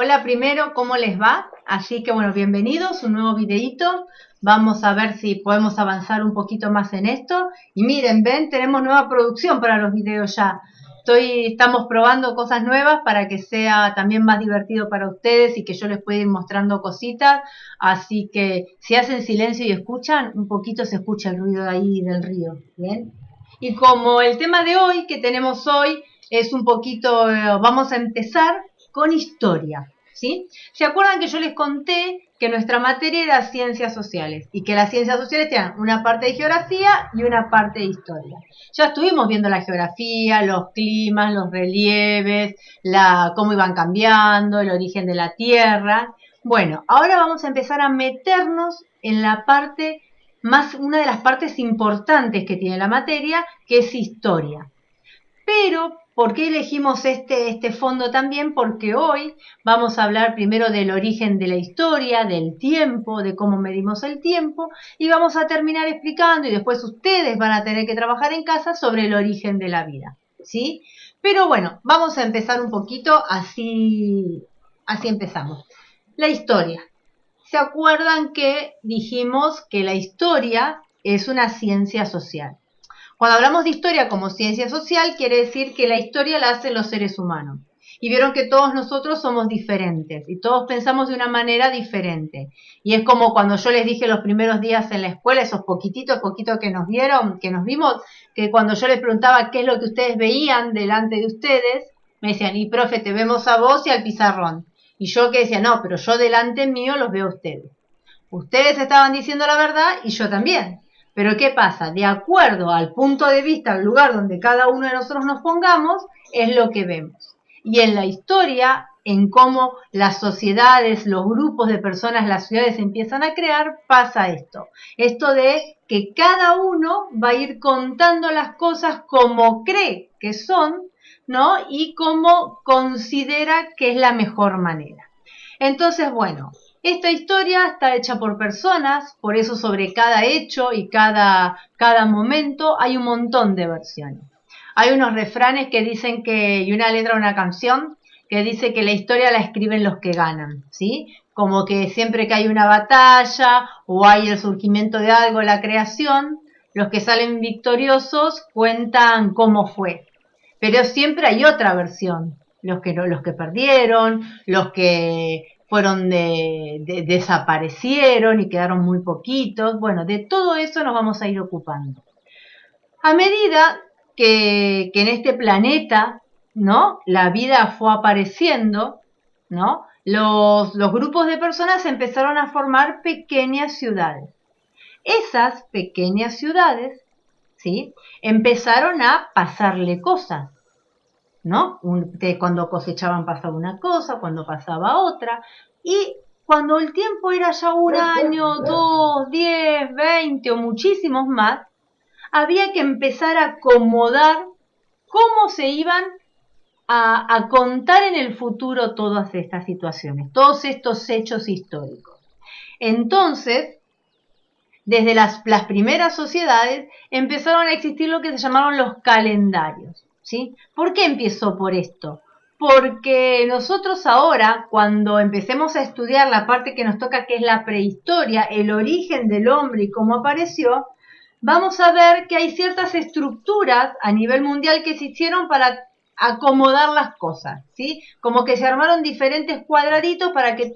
Hola primero, ¿cómo les va? Así que bueno, bienvenidos a un nuevo videito. Vamos a ver si podemos avanzar un poquito más en esto. Y miren, ven, tenemos nueva producción para los videos ya. Estamos probando cosas nuevas para que sea también más divertido para ustedes y que yo les pueda ir mostrando cositas. Así que si hacen silencio y escuchan, un poquito se escucha el ruido de ahí del río. ¿Bien? Y como el tema de hoy que tenemos hoy es un poquito, vamos a empezar con historia, ¿sí? ¿Se acuerdan que yo les conté que nuestra materia era ciencias sociales y que las ciencias sociales tenían una parte de geografía y una parte de historia? Ya estuvimos viendo la geografía, los climas, los relieves, cómo iban cambiando, el origen de la Tierra. Bueno, ahora vamos a empezar a meternos en la parte una de las partes importantes que tiene la materia, que es historia. Pero, ¿por qué elegimos este fondo también? Porque hoy vamos a hablar primero del origen de la historia, del tiempo, de cómo medimos el tiempo, y vamos a terminar explicando, y después ustedes van a tener que trabajar en casa sobre el origen de la vida, ¿sí? Pero bueno, vamos a empezar un poquito, así empezamos. La historia. ¿Se acuerdan que dijimos que la historia es una ciencia social? Cuando hablamos de historia como ciencia social, quiere decir que la historia la hacen los seres humanos. Y vieron que todos nosotros somos diferentes y todos pensamos de una manera diferente. Y es como cuando yo les dije los primeros días en la escuela, esos poquitos que nos vieron, que nos vimos, que cuando yo les preguntaba qué es lo que ustedes veían delante de ustedes, me decían, y profe, te vemos a vos y al pizarrón. Y yo que decía, no, pero yo delante mío los veo a ustedes. Ustedes estaban diciendo la verdad y yo también. Pero ¿qué pasa? De acuerdo al punto de vista, al lugar donde cada uno de nosotros nos pongamos, es lo que vemos. Y en la historia, en cómo las sociedades, los grupos de personas, las ciudades empiezan a crear, pasa esto. Esto de que cada uno va a ir contando las cosas como cree que son, ¿no? Y como considera que es la mejor manera. Entonces, bueno, esta historia está hecha por personas, por eso sobre cada hecho y cada momento hay un montón de versiones. Hay unos refranes que dicen y una letra de una canción que dice que la historia la escriben los que ganan, ¿sí? Como que siempre que hay una batalla o hay el surgimiento de algo, la creación, los que salen victoriosos cuentan cómo fue. Pero siempre hay otra versión, los que perdieron, los que desaparecieron y quedaron muy poquitos. Bueno, de todo eso nos vamos a ir ocupando. A medida que en este planeta, ¿no? La vida fue apareciendo, ¿no? Los grupos de personas empezaron a formar pequeñas ciudades. Esas pequeñas ciudades, ¿sí? Empezaron a pasarle cosas, ¿no? Cuando cosechaban pasaba una cosa, cuando pasaba otra, y cuando el tiempo era ya un año, 2, 10, 20 o muchísimos más, había que empezar a acomodar cómo se iban a contar en el futuro todas estas situaciones, todos estos hechos históricos. Entonces, desde las primeras sociedades empezaron a existir lo que se llamaron los calendarios, ¿sí? ¿Por qué empezó por esto? Porque nosotros ahora, cuando empecemos a estudiar la parte que nos toca, que es la prehistoria, el origen del hombre y cómo apareció, vamos a ver que hay ciertas estructuras a nivel mundial que se hicieron para acomodar las cosas, ¿sí? Como que se armaron diferentes cuadraditos para que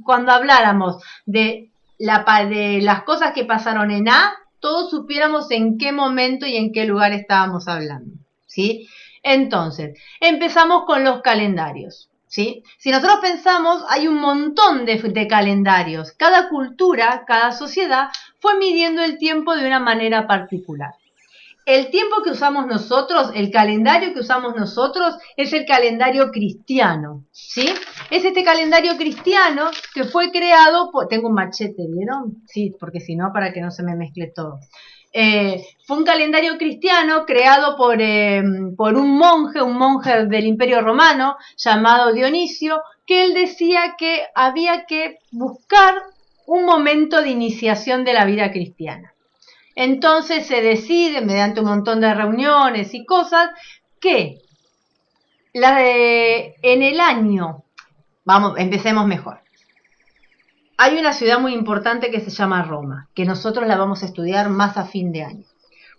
cuando habláramos de las cosas que pasaron en A, todos supiéramos en qué momento y en qué lugar estábamos hablando, ¿sí? Entonces, empezamos con los calendarios, ¿sí? Si nosotros pensamos, hay un montón de calendarios. Cada cultura, cada sociedad fue midiendo el tiempo de una manera particular. El tiempo que usamos nosotros, el calendario que usamos nosotros, es el calendario cristiano, ¿sí? Es este calendario cristiano que fue creado tengo un machete, ¿vieron? Sí, porque si no, para que no se me mezcle todo. Fue un calendario cristiano creado por un monje del Imperio Romano, llamado Dionisio, que él decía que había que buscar un momento de iniciación de la vida cristiana. Entonces se decide, mediante un montón de reuniones y cosas, que en el año, Vamos, empecemos mejor. Hay una ciudad muy importante que se llama Roma, que nosotros la vamos a estudiar más a fin de año.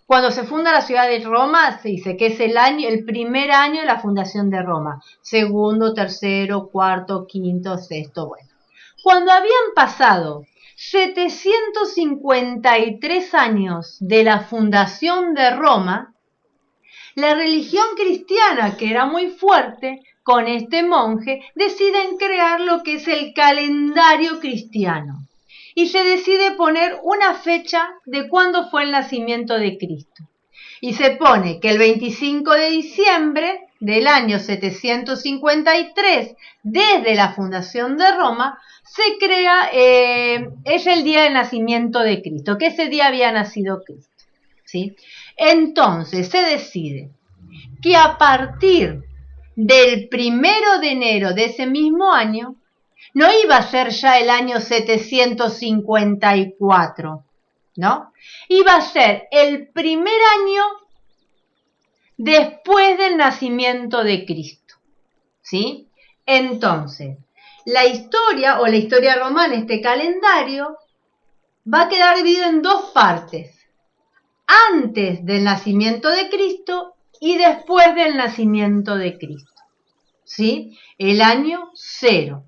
Cuando se funda la ciudad de Roma, se dice que es el primer año de la fundación de Roma. Segundo, tercero, cuarto, quinto, sexto, bueno. Cuando habían pasado 753 años de la fundación de Roma, la religión cristiana, que era muy fuerte, con este monje, deciden crear lo que es el calendario cristiano. Y se decide poner una fecha de cuándo fue el nacimiento de Cristo. Y se pone que el 25 de diciembre del año 753, desde la fundación de Roma, se crea, es el día del nacimiento de Cristo, que ese día había nacido Cristo, ¿sí? Entonces se decide que a partir del 1 de enero de ese mismo año, no iba a ser ya el año 754, ¿no? Iba a ser el primer año después del nacimiento de Cristo, ¿sí? Entonces, la historia o la historia romana, este calendario, va a quedar dividido en dos partes. Antes del nacimiento de Cristo y después del nacimiento de Cristo, ¿sí? El año 0.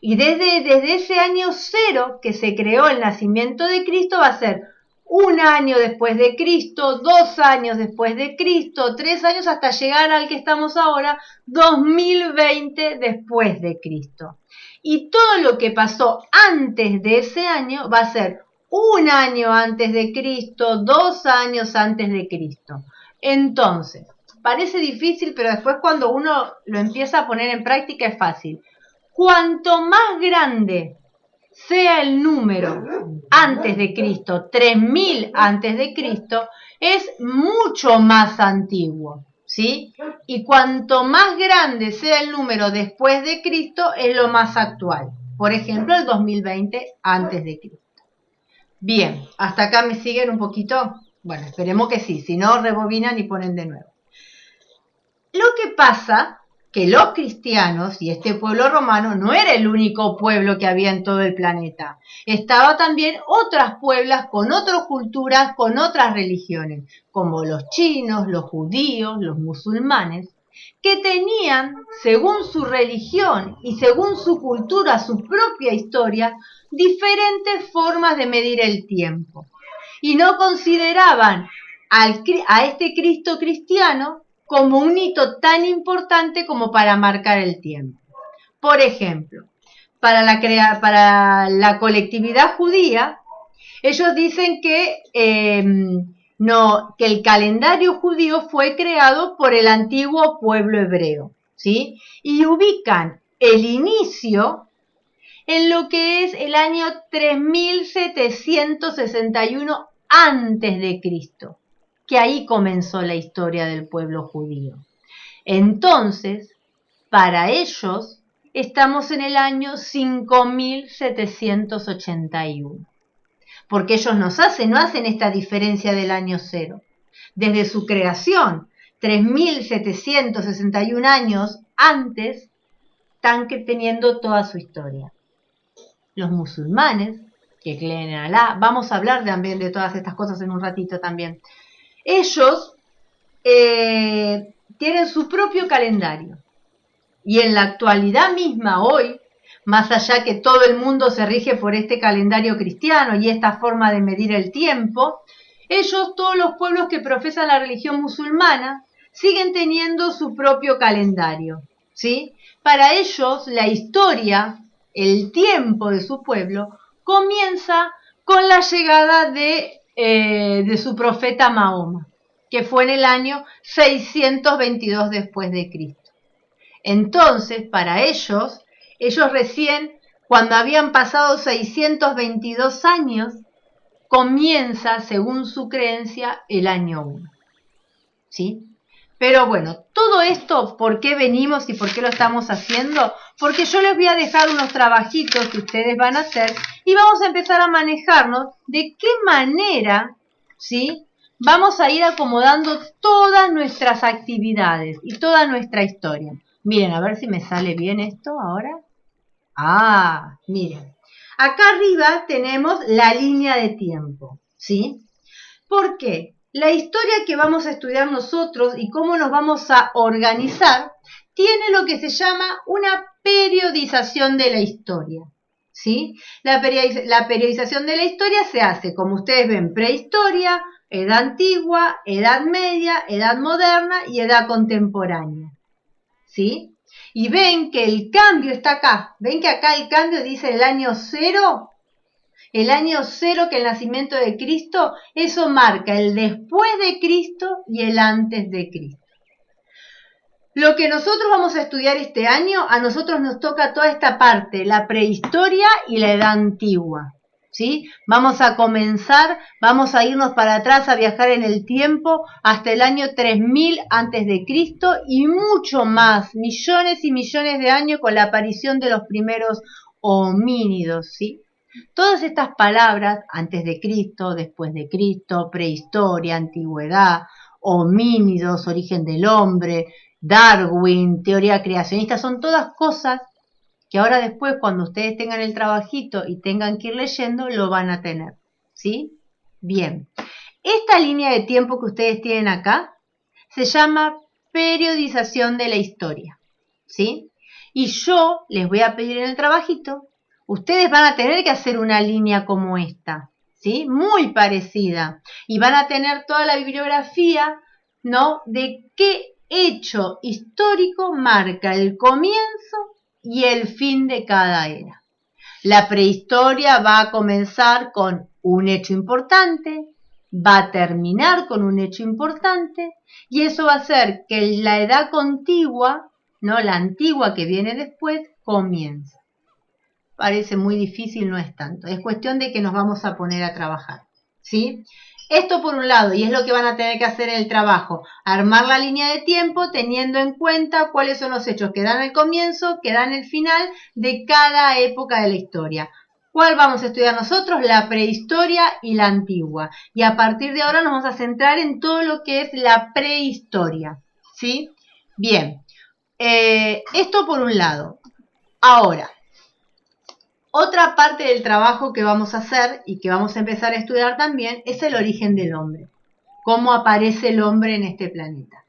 Y desde ese año 0 que se creó el nacimiento de Cristo va a ser 1 año después de Cristo, 2 años después de Cristo, 3 años hasta llegar al que estamos ahora, 2020 después de Cristo. Y todo lo que pasó antes de ese año va a ser 1 año antes de Cristo, 2 años antes de Cristo. Entonces, parece difícil, pero después cuando uno lo empieza a poner en práctica es fácil. Cuanto más grande sea el número antes de Cristo, 3000 antes de Cristo, es mucho más antiguo, ¿sí? Y cuanto más grande sea el número después de Cristo, es lo más actual. Por ejemplo, el 2020 antes de Cristo. Bien, ¿hasta acá me siguen un poquito? Bueno, esperemos que sí, si no, rebobinan y ponen de nuevo. Lo que pasa que los cristianos y este pueblo romano no era el único pueblo que había en todo el planeta. Estaba también otras pueblos con otras culturas, con otras religiones, como los chinos, los judíos, los musulmanes, que tenían, según su religión y según su cultura, su propia historia, diferentes formas de medir el tiempo. Y no consideraban a este Cristo cristiano como un hito tan importante como para marcar el tiempo. Por ejemplo, para la colectividad judía, ellos dicen que el calendario judío fue creado por el antiguo pueblo hebreo, ¿sí? Y ubican el inicio en lo que es el año 3761 antes de Cristo, que ahí comenzó la historia del pueblo judío. Entonces, para ellos, estamos en el año 5781, porque ellos no hacen esta diferencia del año 0. Desde su creación, 3761 años antes, están teniendo toda su historia. Los musulmanes, que creen en Alá, vamos a hablar también de todas estas cosas en un ratito también. Ellos tienen su propio calendario. Y en la actualidad misma, hoy, más allá que todo el mundo se rige por este calendario cristiano y esta forma de medir el tiempo, ellos, todos los pueblos que profesan la religión musulmana, siguen teniendo su propio calendario, ¿sí? Para ellos, la historia, el tiempo de su pueblo, comienza con la llegada de su profeta Mahoma, que fue en el año 622 después de Cristo. Entonces, para ellos recién, cuando habían pasado 622 años, comienza, según su creencia, el año 1. ¿Sí? Pero bueno, todo esto, ¿por qué venimos y por qué lo estamos haciendo? Porque yo les voy a dejar unos trabajitos que ustedes van a hacer y vamos a empezar a manejarnos de qué manera, ¿sí?, vamos a ir acomodando todas nuestras actividades y toda nuestra historia. Miren, a ver si me sale bien esto ahora. Ah, miren. Acá arriba tenemos la línea de tiempo, ¿sí? ¿Por qué? La historia que vamos a estudiar nosotros y cómo nos vamos a organizar tiene lo que se llama una periodización de la historia, ¿sí? La periodización de la historia se hace, como ustedes ven, prehistoria, edad antigua, edad media, edad moderna y edad contemporánea, ¿sí? Y ven que el cambio está acá. ¿Ven que acá el cambio dice el año cero? El año cero, que el nacimiento de Cristo, eso marca el después de Cristo y el antes de Cristo. Lo que nosotros vamos a estudiar este año, a nosotros nos toca toda esta parte, la prehistoria y la edad antigua, ¿sí? Vamos a comenzar, vamos a irnos para atrás, a viajar en el tiempo hasta el año 3000 antes de Cristo y mucho más, millones y millones de años con la aparición de los primeros homínidos, ¿sí? Todas estas palabras, antes de Cristo, después de Cristo, prehistoria, antigüedad, homínidos, origen del hombre, Darwin, teoría creacionista, son todas cosas que ahora después cuando ustedes tengan el trabajito y tengan que ir leyendo, lo van a tener, ¿sí? Bien, esta línea de tiempo que ustedes tienen acá se llama periodización de la historia, ¿sí? Y yo les voy a pedir en el trabajito, ustedes van a tener que hacer una línea como esta, ¿sí? Muy parecida. Y van a tener toda la bibliografía, ¿no? De qué hecho histórico marca el comienzo y el fin de cada era. La prehistoria va a comenzar con un hecho importante, va a terminar con un hecho importante y eso va a hacer que la edad contigua, ¿no? La antigua que viene después, comience. Parece muy difícil, no es tanto. Es cuestión de que nos vamos a poner a trabajar, ¿sí? Esto por un lado, y es lo que van a tener que hacer en el trabajo, armar la línea de tiempo teniendo en cuenta cuáles son los hechos que dan el comienzo, que dan el final de cada época de la historia. ¿Cuál vamos a estudiar nosotros? La prehistoria y la antigua. Y a partir de ahora nos vamos a centrar en todo lo que es la prehistoria, ¿sí? Bien, esto por un lado. Ahora, otra parte del trabajo que vamos a hacer y que vamos a empezar a estudiar también es el origen del hombre. Cómo aparece el hombre en este planeta.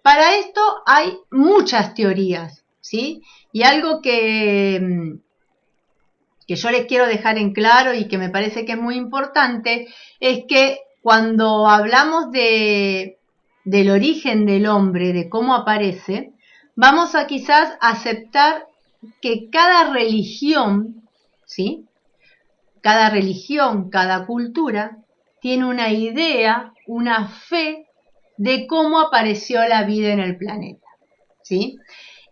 Para esto hay muchas teorías, ¿sí? Y algo que yo les quiero dejar en claro y que me parece que es muy importante es que cuando hablamos del origen del hombre, de cómo aparece, vamos a quizás aceptar que cada religión, ¿sí? Cada religión, cada cultura, tiene una idea, una fe de cómo apareció la vida en el planeta, ¿sí?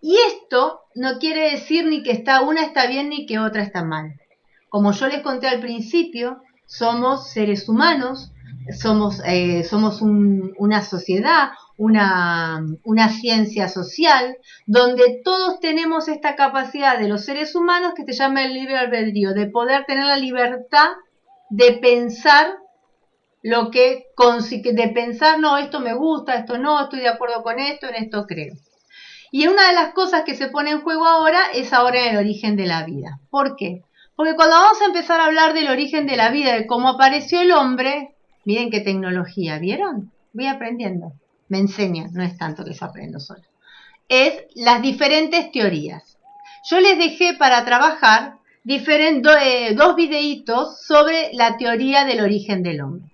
Y esto no quiere decir ni que una está bien ni que otra está mal. Como yo les conté al principio, somos seres humanos, somos una sociedad, una ciencia social, donde todos tenemos esta capacidad de los seres humanos que se llama el libre albedrío, de poder tener la libertad de pensar de pensar, no, esto me gusta, esto no, estoy de acuerdo con esto, en esto creo. Y una de las cosas que se pone en juego ahora es ahora el origen de la vida. ¿Por qué? Porque cuando vamos a empezar a hablar del origen de la vida, de cómo apareció el hombre, miren qué tecnología, ¿vieron? Voy aprendiendo. Me enseñan, no es tanto que yo aprendo solo. Es las diferentes teorías. Yo les dejé para trabajar dos videitos sobre la teoría del origen del hombre.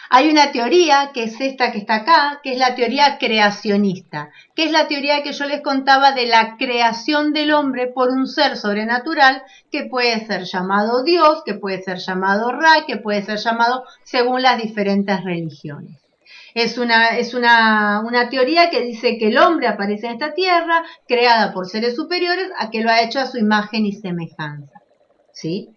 Hay una teoría, que es esta que está acá, que es la teoría creacionista, que es la teoría que yo les contaba de la creación del hombre por un ser sobrenatural que puede ser llamado Dios, que puede ser llamado Ra, que puede ser llamado según las diferentes religiones. Es una teoría que dice que el hombre aparece en esta tierra, creada por seres superiores, a que lo ha hecho a su imagen y semejanza, ¿sí?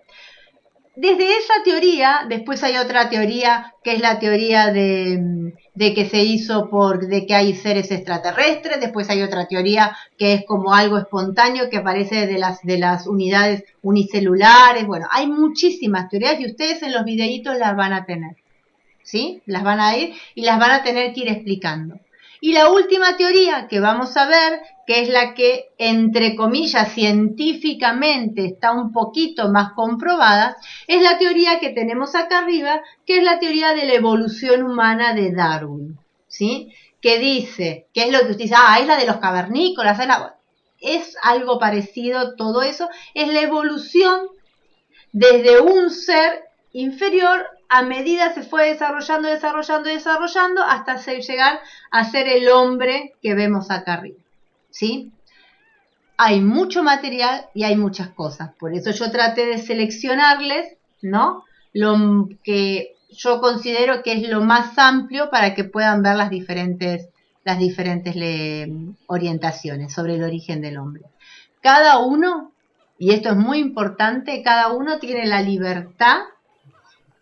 Desde esa teoría, después hay otra teoría que es la teoría de que se hizo de que hay seres extraterrestres, después hay otra teoría que es como algo espontáneo que aparece de las unidades unicelulares. Bueno, hay muchísimas teorías y ustedes en los videitos las van a tener, ¿sí? Las van a ir y las van a tener que ir explicando. Y la última teoría que vamos a ver, que es la que, entre comillas, científicamente está un poquito más comprobada, es la teoría que tenemos acá arriba, que es la teoría de la evolución humana de Darwin, ¿sí? Que dice, que es lo que usted dice, es la de los cavernícolas, es algo parecido, todo eso, es la evolución desde un ser inferior a medida se fue desarrollando hasta llegar a ser el hombre que vemos acá arriba, ¿sí? Hay mucho material y hay muchas cosas, por eso yo traté de seleccionarles, ¿no? Lo que yo considero que es lo más amplio para que puedan ver las diferentes orientaciones sobre el origen del hombre. Cada uno, y esto es muy importante, cada uno tiene la libertad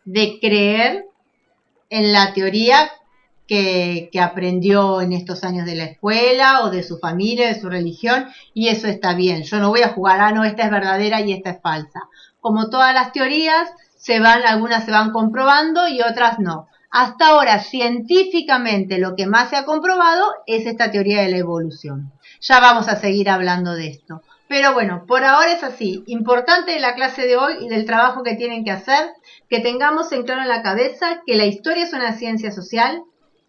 de creer en la teoría que aprendió en estos años de la escuela o de su familia, de su religión, y eso está bien. Yo no voy a jugar, no, esta es verdadera y esta es falsa. Como todas las teorías, algunas se van comprobando y otras no. Hasta ahora, científicamente, lo que más se ha comprobado es esta teoría de la evolución. Ya vamos a seguir hablando de esto. Pero bueno, por ahora es así. Importante de la clase de hoy y del trabajo que tienen que hacer, que tengamos en claro en la cabeza que la historia es una ciencia social,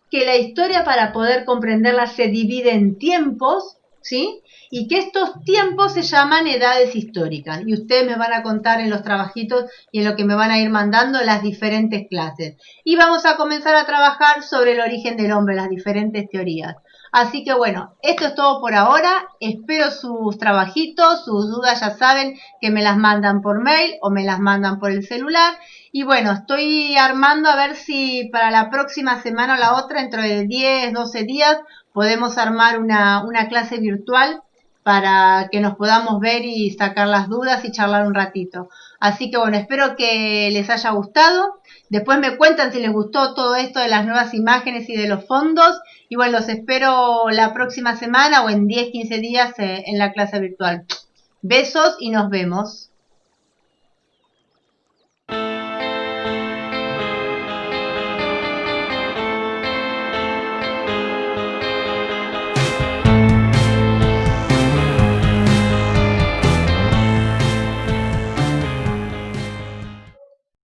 que la historia para poder comprenderla se divide en tiempos, ¿sí? Y que estos tiempos se llaman edades históricas. Y ustedes me van a contar en los trabajitos y en lo que me van a ir mandando las diferentes clases. Y vamos a comenzar a trabajar sobre el origen del hombre, las diferentes teorías. Así que bueno, esto es todo por ahora. Espero sus trabajitos, sus dudas ya saben que me las mandan por mail o me las mandan por el celular. Y bueno, estoy armando a ver si para la próxima semana o la otra, dentro de 10, 12 días, podemos armar una clase virtual para que nos podamos ver y sacar las dudas y charlar un ratito. Así que bueno, espero que les haya gustado. Después me cuentan si les gustó todo esto de las nuevas imágenes y de los fondos. Y bueno, los espero la próxima semana o en 10, 15 días en la clase virtual. Besos y nos vemos.